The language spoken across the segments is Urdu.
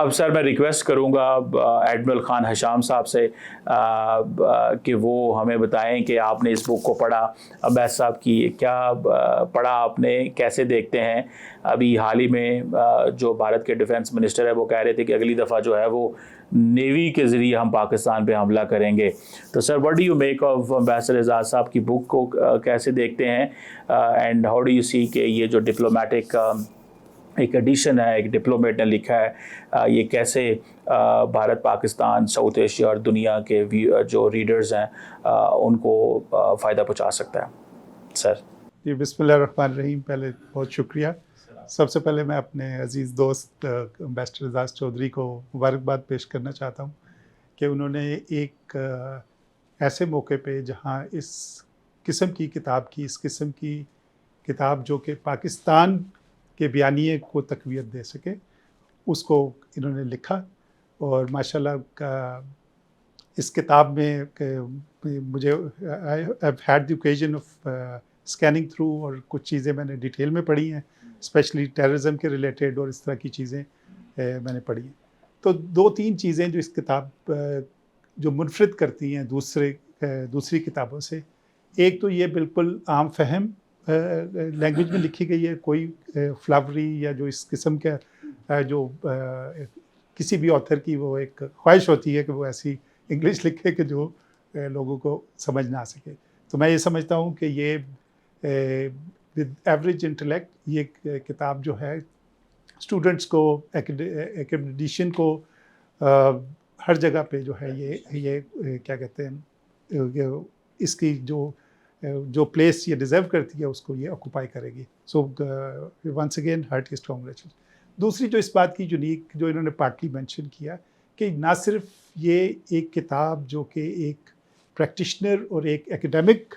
اب سر میں ریکویسٹ کروں گا ایڈمرل خان حشام صاحب سے کہ وہ ہمیں بتائیں کہ آپ نے اس بک کو پڑھا، عبیس صاحب کی کیا پڑھا آپ نے، کیسے دیکھتے ہیں؟ ابھی حال ہی میں جو بھارت کے ڈیفنس منسٹر ہے وہ کہہ رہے تھے کہ اگلی دفعہ جو ہے وہ نیوی کے ذریعے ہم پاکستان پہ حملہ کریں گے. تو sir what do you make of ambassador اعزاز صاحب کی بک کو، کیسے دیکھتے ہیں اینڈ ہاؤ ڈو یو سی کہ یہ جو ڈپلومیٹک ایک ایڈیشن ہے، ایک ڈپلومیٹ نے لکھا ہے، یہ کیسے بھارت، پاکستان، ساؤتھ ایشیا اور دنیا کے جو ریڈرز ہیں ان کو فائدہ پہنچا سکتا ہے؟ سر جی، بسم اللہ الرحمن الرحیم. پہلے بہت شکریہ. سب سے پہلے میں اپنے عزیز دوست امبیسڈر اعزاز چودھری کو مبارکباد پیش کرنا چاہتا ہوں کہ انہوں نے ایک ایسے موقع پہ جہاں اس قسم کی کتاب جو کہ پاکستان کے بیانیے کو تقویت دے سکے، اس کو انہوں نے لکھا. اور ماشاءاللہ اس کتاب میں مجھے I have had the occasion of scanning through, اور کچھ چیزیں میں نے ڈیٹیل میں پڑھی ہیں، اسپیشلی ٹیررزم کے ریلیٹڈ اور اس طرح کی چیزیں میں نے پڑھی ہیں. تو 2-3 چیزیں جو اس کتاب جو منفرد کرتی ہیں دوسری کتابوں سے، ایک تو یہ بالکل عام فہم لینگویج میں لکھی گئی ہے، کوئی فلاوری یا جو اس قسم کا جو کسی بھی آتھر کی وہ ایک خواہش ہوتی ہے کہ وہ ایسی انگلش لکھے کہ جو لوگوں کو سمجھ نہ آ سکے. تو میں یہ سمجھتا ہوں کہ یہ ود ایوریج انٹلیکٹ یہ کتاب جو ہے اسٹوڈنٹس کو، ایکیڈیشین کو ہر جگہ پہ جو ہے یہ کیا کہتے ہیں، اس کی جو پلیس یہ ڈیزرو کرتی ہے اس کو یہ آکوپائی کرے گی. So once again heartiest congratulation. دوسری جو اس بات کی یونیک جو انہوں نے پارٹلی مینشن کیا کہ نہ صرف یہ ایک کتاب جو کہ ایک پریکٹیشنر اور ایک ایکیڈیمک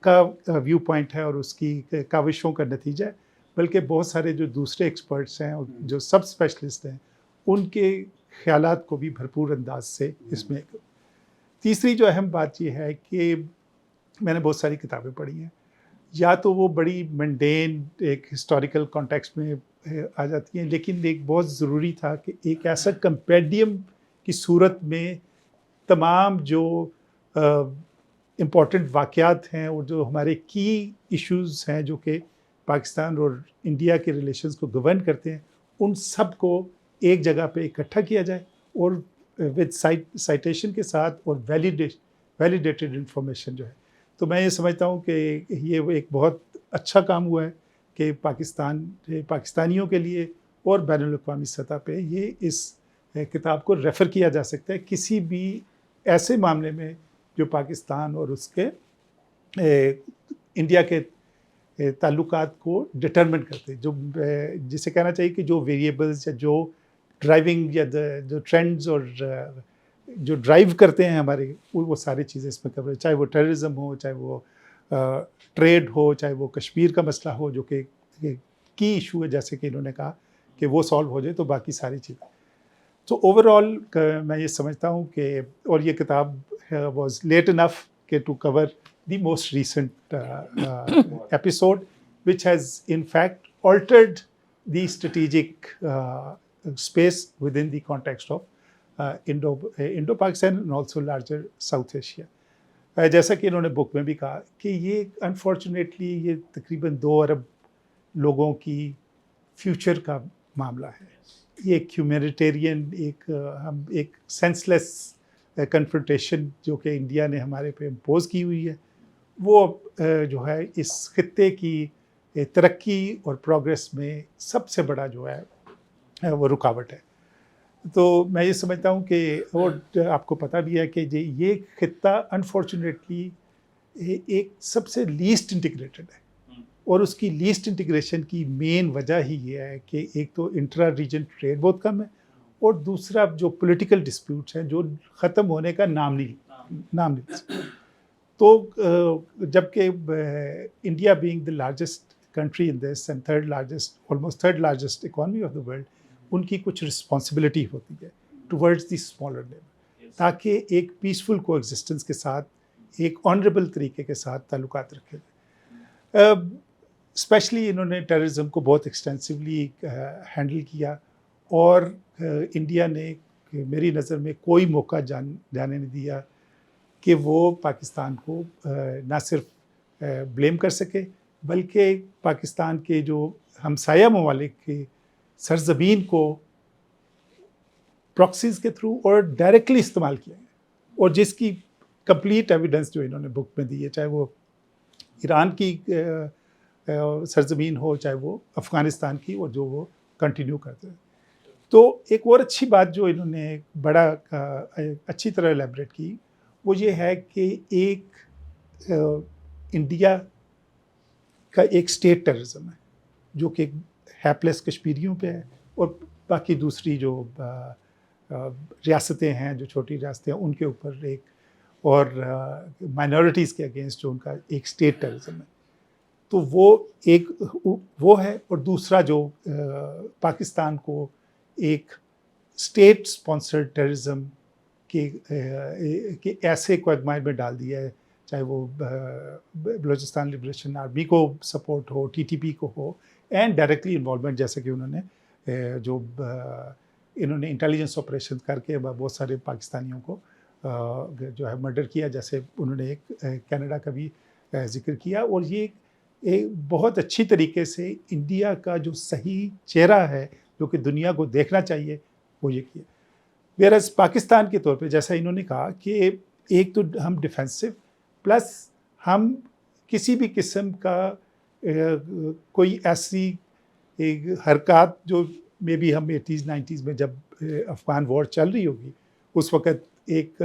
کا ویو پوائنٹ ہے اور اس کی کاوشوں کا نتیجہ ہے، بلکہ بہت سارے جو دوسرے ایکسپرٹس ہیں اور جو سب اسپیشلسٹ ہیں ان کے خیالات کو بھی بھرپور انداز سے اس میں. تیسری جو اہم بات یہ ہے کہ میں نے بہت ساری کتابیں پڑھی ہیں، یا تو وہ بڑی منڈین ایک ہسٹوریکل کانٹیکسٹ میں آ جاتی ہیں، لیکن ایک بہت ضروری تھا کہ ایک ایسا کمپینڈیم کی صورت میں تمام جو امپورٹنٹ واقعات ہیں اور جو ہمارے کی ایشوز ہیں جو کہ پاکستان اور انڈیا کے ریلیشنز کو گورن کرتے ہیں، ان سب کو ایک جگہ پہ اکٹھا کیا جائے اور ود سائٹیشن کے ساتھ اور ویلیڈیٹڈ انفارمیشن جو ہے. تو میں یہ سمجھتا ہوں کہ یہ ایک بہت اچھا کام ہوا ہے کہ پاکستانیوں کے لیے اور بین الاقوامی سطح پہ یہ اس کتاب کو ریفر کیا جا سکتا ہے کسی بھی ایسے معاملے میں جو پاکستان اور اس کے انڈیا کے تعلقات کو ڈٹرمن کرتے، جو جسے کہنا چاہیے کہ جو ویریبلز یا جو ڈرائیونگ یا جو ٹرینڈز اور جو ڈرائیو کرتے ہیں ہمارے، وہ ساری چیزیں اس میں کور، چاہے وہ ٹیررزم ہو، چاہے وہ ٹریڈ ہو، چاہے وہ کشمیر کا مسئلہ ہو جو کہ کی ایشو ہے، جیسے کہ انہوں نے کہا کہ وہ سالو ہو جائے تو باقی ساری چیزیں. تو اوور آل میں یہ سمجھتا ہوں کہ، اور یہ کتاب واز لیٹ انف کہ to cover the most recent episode which has in fact altered the strategic space with in the context of Indo Pakistan and also larger South Asia. جیسا کہ انہوں نے بک میں بھی کہا کہ یہ انفارچونیٹلی یہ تقریباً 2 ارب لوگوں کی فیوچر کا معاملہ ہے. یہ ایک ہیومینیٹیرین ایک سینس لیس کنفرنٹیشن جو کہ انڈیا نے ہمارے پہ امپوز کی ہوئی ہے، وہ جو ہے اس خطے کی ترقی اور پروگریس میں سب سے بڑا جو ہے وہ رکاوٹ ہے. تو میں یہ سمجھتا ہوں کہ، اور آپ کو پتہ بھی ہے کہ یہ خطہ انفارچونیٹلی ایک سب سے لیسٹ انٹیگریٹڈ ہے، اور اس کی لیسٹ انٹیگریشن کی مین وجہ ہی یہ ہے کہ ایک تو انٹرا ریجن ٹریڈ بہت کم ہے، اور دوسرا جو پولیٹیکل ڈسپیوٹس ہیں جو ختم ہونے کا نام نہیں. تو جبکہ India being the largest country in this and almost third largest economy of the world, ان کی کچھ رسپانسبلٹی ہوتی ہے ٹورڈز دی اسمالر لیول، تاکہ ایک پیسفل کو ایگزسٹنس کے ساتھ ایک آنریبل طریقے کے ساتھ تعلقات رکھے جائیں. اسپیشلی انہوں نے ٹیررزم کو بہت ایکسٹینسولی ہینڈل کیا، اور انڈیا نے میری نظر میں کوئی موقع جانے نہیں دیا کہ وہ پاکستان کو نہ صرف بلیم کر سکے بلکہ پاکستان کے جو ہمسایہ ممالک کے سرزمین کو پراکسیز کے تھرو اور ڈائریکٹلی استعمال کیا ہے، اور جس کی کمپلیٹ ایویڈنس جو انہوں نے بک میں دی ہے، چاہے وہ ایران کی سرزمین ہو، چاہے وہ افغانستان کی، اور جو وہ کنٹینیو کرتے ہیں۔ تو ایک اور اچھی بات جو انہوں نے بڑا اچھی طرح ایلیبریٹ کی وہ یہ ہے کہ ایک انڈیا کا ایک اسٹیٹ ٹیررزم ہے جو کہ ہیپلیس کشمیریوں پہ ہے، اور باقی دوسری جو ریاستیں ہیں، جو چھوٹی ریاستیں ہیں، ان کے اوپر ایک، اور مائنورٹیز کے اگینسٹ جو ان کا ایک اسٹیٹ ٹیررزم ہے۔ تو وہ ایک وہ ہے، اور دوسرا جو پاکستان کو ایک اسٹیٹ اسپانسرڈ ٹیررزم کے ایسے کوگمائر میں ڈال دیا ہے، چاہے وہ بلوچستان لبریشن آرمی کو سپورٹ ہو، ٹی ٹی پی کو ہو، اینڈ ڈائریکٹلی انوالومنٹ، جیسے کہ انہوں نے انہوں نے انٹیلیجنس آپریشن کر کے بہت سارے پاکستانیوں کو جو ہے مرڈر کیا، جیسے انہوں نے ایک کینیڈا کا بھی ذکر کیا۔ اور یہ ایک بہت اچھی طریقے سے انڈیا کا جو صحیح چہرہ ہے جو کہ دنیا کو دیکھنا چاہیے وہ یہ کیا۔ ویئرز پاکستان کے طور پہ جیسا انہوں نے کہا کہ ایک تو ہم ڈیفینسو، پلس ہم کسی بھی قسم کا کوئی ایسی حرکات جو میں بھی ہم 80s 90s میں جب افغان وار چل رہی ہوگی اس وقت ایک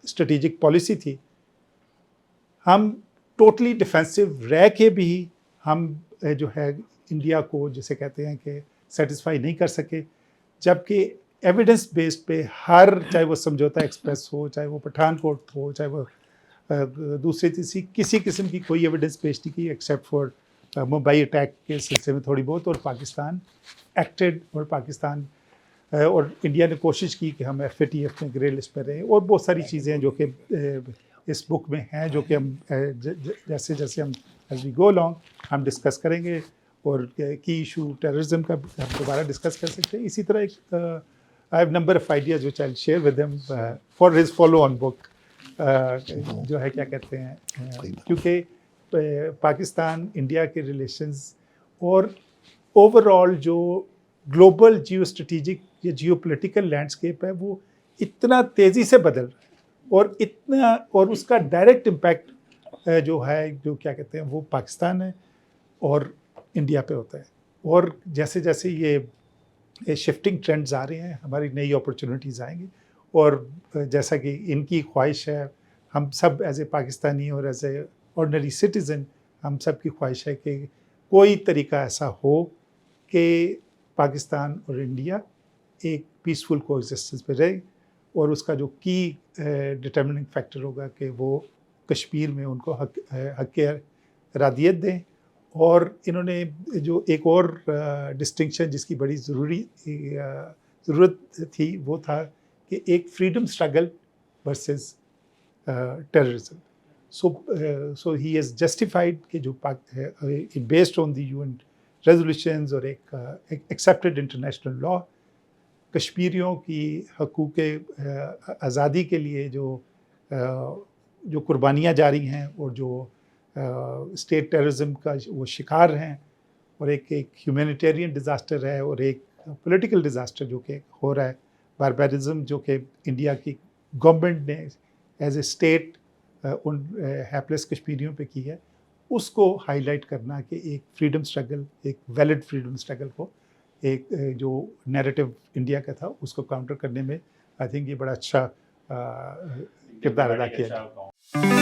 اسٹریٹجک پالیسی تھی، ہم ٹوٹلی ڈیفینسو رہ کے بھی ہم جو ہے انڈیا کو جسے کہتے ہیں کہ سیٹسفائی نہیں کر سکے، جبکہ ایویڈنس بیسڈ پہ ہر، چاہے وہ سمجھوتا ایکسپریس ہو، چاہے وہ پٹھان کوٹ ہو، چاہے وہ دوسری تیسری کسی قسم کی کوئی ایویڈنس پیش نہیں کی ایکسیپٹ فار ممبئی اٹیک کے سلسلے میں تھوڑی بہت، اور پاکستان ایکٹڈ، اور پاکستان اور انڈیا نے کوشش کی کہ ہم FATF میں گرے لسٹ پہ رہیں، اور بہت ساری چیزیں ہیں جو کہ اس بک میں ہیں، جو کہ ہم جیسے جیسے ہم ایز وی گو along ہم ڈسکس کریں گے، اور کی ایشو ٹیررزم کا ہم دوبارہ ڈسکس کر سکتے ہیں۔ اسی طرح ایک I have number of ideas which I'll share with him for his follow-on book جو ہے کیا کہتے ہیں، کیونکہ پاکستان انڈیا کے ریلیشنز اور اوور آل جو گلوبل جیو اسٹریٹجک یا جیو پولیٹیکل لینڈسکیپ ہے وہ اتنا تیزی سے بدل رہا ہے، اور اس کا ڈائریکٹ امپیکٹ جو ہے، جو کیا کہتے ہیں، وہ پاکستان ہے اور انڈیا پہ ہوتا ہے۔ اور جیسے جیسے یہ شفٹنگ ٹرینڈز آ رہے ہیں، ہماری نئی اپرچونیٹیز آئیں گی، اور جیسا کہ ان کی خواہش ہے، ہم سب ایز اے پاکستانی اور ایز اے آرڈنری سٹیزن، ہم سب کی خواہش ہے کہ کوئی طریقہ ایسا ہو کہ پاکستان اور انڈیا ایک پیسفل کو ایگزسٹنس پہ رہے، اور اس کا جو کی ڈٹرمننگ فیکٹر ہوگا کہ وہ کشمیر میں ان کو حق ارادیت دیں۔ اور انہوں نے جو ایک اور ڈسٹنکشن جس کی بڑی ضرورت تھی وہ تھا کہ ایک freedom struggle versus terrorism. So he has justified کہ جو based on the UN resolutions اور ایک ایکسیپٹڈ انٹرنیشنل لا، کشمیریوں کی حقوق آزادی کے لیے جو قربانیاں جاری ہیں، اور جو اسٹیٹ ٹیررزم کا وہ شکار ہیں، اور ایک ہیومینیٹیرین ڈیزاسٹر ہے، اور ایک پولیٹیکل ڈیزاسٹر جو کہ ہو رہا ہے، باربیرزم جو کہ انڈیا کی گورنمنٹ نے ایز اے اسٹیٹ ان ہیپلیس کشمیریوں پہ کی ہے، اس کو ہائی لائٹ کرنا کہ ایک فریڈم اسٹرگل، ایک ویلڈ فریڈم اسٹرگل کو، ایک جو نیریٹو انڈیا کا تھا اس کو کاؤنٹر کرنے میں آئی تھنک یہ بڑا اچھا کردار ادا کیا ہے۔